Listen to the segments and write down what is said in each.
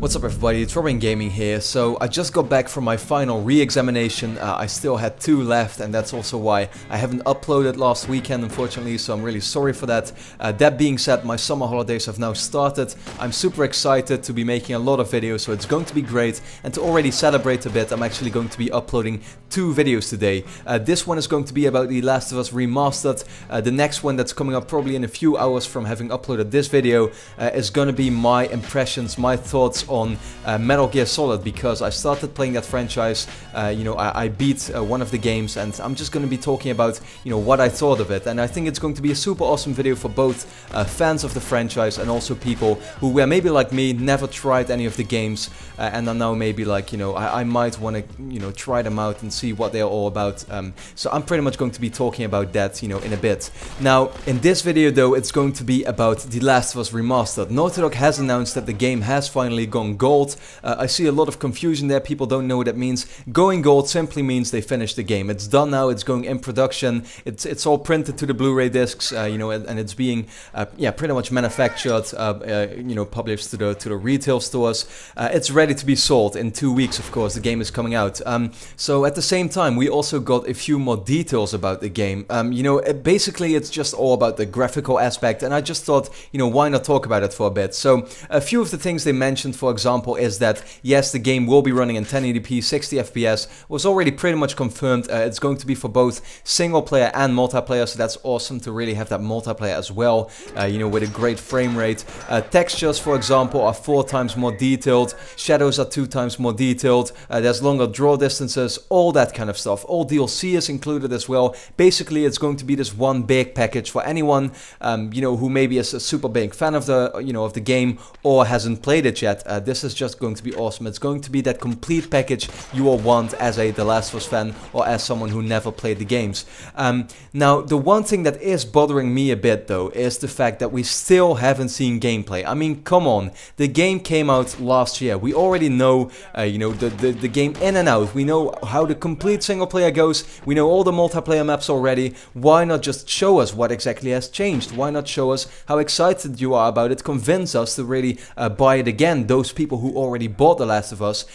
What's up everybody, it's RobinGaming here. So I just got back from my final re-examination. I still had 2 left, and that's also why I haven't uploaded last weekend unfortunately, so I'm really sorry for that. That being said, my summer holidays have now started. I'm super excited to be making a lot of videos, so it's going to be great. And to already celebrate a bit, I'm actually going to be uploading 2 videos today. This one is going to be about The Last of Us Remastered. The next one that's coming up probably in a few hours from having uploaded this video is going to be my impressions, my thoughts on Metal Gear Solid, because I started playing that franchise. I beat one of the games, and I'm just going to be talking about what I thought of it. And I think it's going to be a super awesome video for both fans of the franchise and also people who were maybe like me, never tried any of the games and are now maybe like, I might want to try them out and see what they're all about. So I'm pretty much going to be talking about that in a bit. Now in this video though, it's going to be about The Last of Us Remastered. Naughty Dog has announced that the game has finally gone gold. I see a lot of confusion there. People don't know what that means. Going gold simply means they finished the game. It's done now. It's going in production. It's all printed to the Blu-ray discs, and it's being pretty much manufactured, published to the retail stores. It's ready to be sold in 2 weeks. Of course, the game is coming out. So at the same time, we also got a few more details about the game. Basically, it's just all about the graphical aspect, and I just thought, why not talk about it for a bit? So a few of the things they mentioned, for example, is that yes, the game will be running in 1080p 60 FPS. Was already pretty much confirmed. It's going to be for both single player and multiplayer, so that's awesome to really have that multiplayer as well, with a great frame rate. Textures, for example, are 4 times more detailed. Shadows are 2 times more detailed. There's longer draw distances, all that kind of stuff. All DLC is included as well. Basically, it's going to be this one big package for anyone, who maybe is a super big fan of the, of the game or hasn't played it yet. This is just going to be awesome. It's going to be that complete package you all want as a The Last of Us fan or as someone who never played the games. Now, the one thing that is bothering me a bit though is the fact that we still haven't seen gameplay. I mean, come on. The game came out last year. We already know, the game in and out. We know how the complete single player goes. We know all the multiplayer maps already. Why not just show us what exactly has changed? Why not show us how excited you are about it? Convince us to really buy it again. Those people who already bought The Last of Us,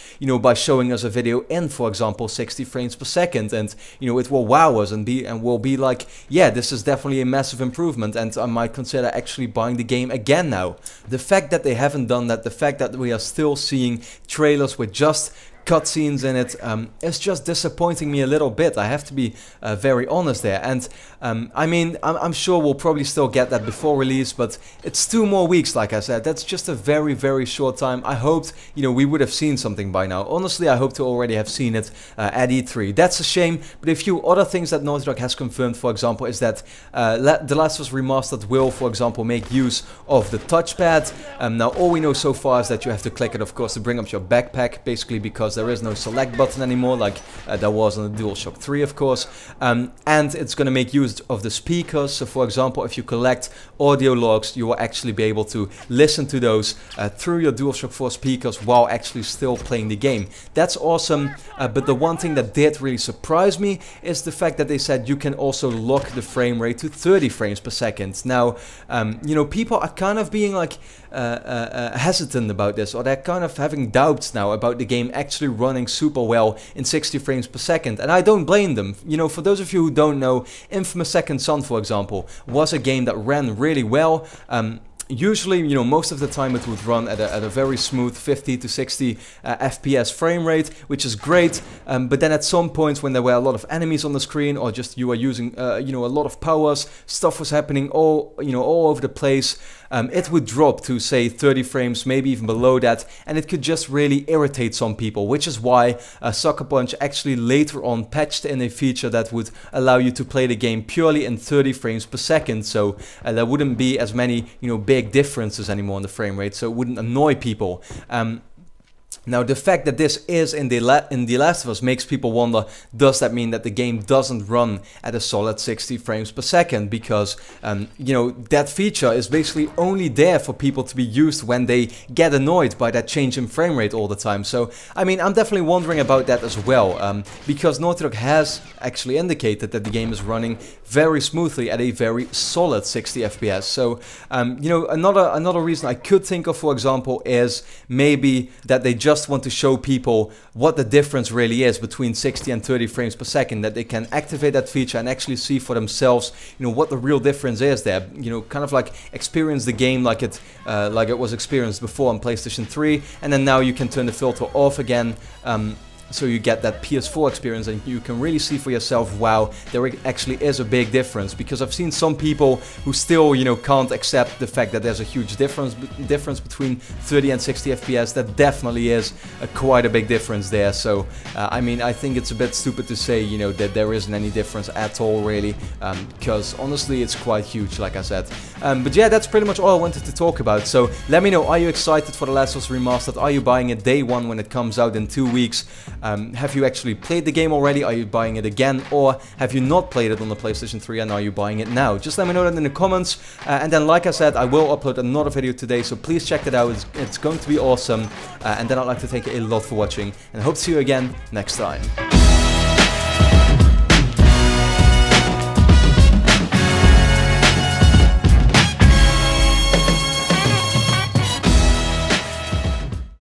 by showing us a video in, for example, 60 frames per second, and it will wow us and we'll be like, yeah, this is definitely a massive improvement, and I might consider actually buying the game again now. The fact that they haven't done that, the fact that we are still seeing trailers with just cutscenes in it, is just disappointing me a little bit. I have to be very honest there. And I mean, I'm sure we'll probably still get that before release, but it's 2 more weeks, like I said. That's just a very, very short time. I hoped, we would have seen something by now. Honestly, I hope to already have seen it at E3. That's a shame, but a few other things that Naughty Dog has confirmed, for example, is that The Last of Us Remastered will, for example, make use of the touchpad. Now, all we know so far is that you have to click it, of course, to bring up your backpack, basically because there is no select button anymore, like there was on the DualShock 3, of course. And it's going to make use of the speakers. So for example, if you collect audio logs, you will actually be able to listen to those through your DualShock 4 speakers while actually still playing the game. That's awesome, but the one thing that did really surprise me is the fact that they said you can also lock the frame rate to 30 frames per second. Now, people are kind of being like hesitant about this, or they're kind of having doubts now about the game actually running super well in 60 frames per second, and I don't blame them. For those of you who don't know, Infamous Second Son, for example, was a game that ran really well. Usually, most of the time it would run at a very smooth 50 to 60 FPS frame rate, which is great. But then at some points when there were a lot of enemies on the screen, or just you were using, a lot of powers, stuff was happening all over the place. It would drop to say 30 frames, maybe even below that, and it could just really irritate some people, which is why Sucker Punch actually later on patched in a feature that would allow you to play the game purely in 30 frames per second, so there wouldn't be as many big differences anymore in the frame rate, so it wouldn't annoy people. Now, the fact that this is in The Last of Us makes people wonder, does that mean that the game doesn't run at a solid 60 frames per second? Because, you know, that feature is basically only there for people to be used when they get annoyed by that change in frame rate all the time. So, I mean, I'm definitely wondering about that as well, because Naughty Dog has actually indicated that the game is running very smoothly at a very solid 60 FPS. So, you know, another reason I could think of, for example, is maybe that they just want to show people what the difference really is between 60 and 30 frames per second, that they can activate that feature and actually see for themselves, you know, what the real difference is there. You know, kind of like experience the game like it was experienced before on PlayStation 3, and then now you can turn the filter off again. So you get that PS4 experience and you can really see for yourself, wow, there actually is a big difference. Because I've seen some people who still, you know, can't accept the fact that there's a huge difference between 30 and 60 FPS. That definitely is quite a big difference there. So, I mean, I think it's a bit stupid to say, you know, that there isn't any difference at all, really. Because honestly, it's quite huge, like I said. But yeah, that's pretty much all I wanted to talk about. So let me know, are you excited for The Last of Us Remastered? Are you buying it day one when it comes out in 2 weeks? Have you actually played the game already? Are you buying it again? Or have you not played it on the PlayStation 3 and are you buying it now? Just let me know that in the comments. And then, like I said, I will upload another video today, so please check it out. It's going to be awesome. And then I'd like to thank you a lot for watching and hope to see you again next time.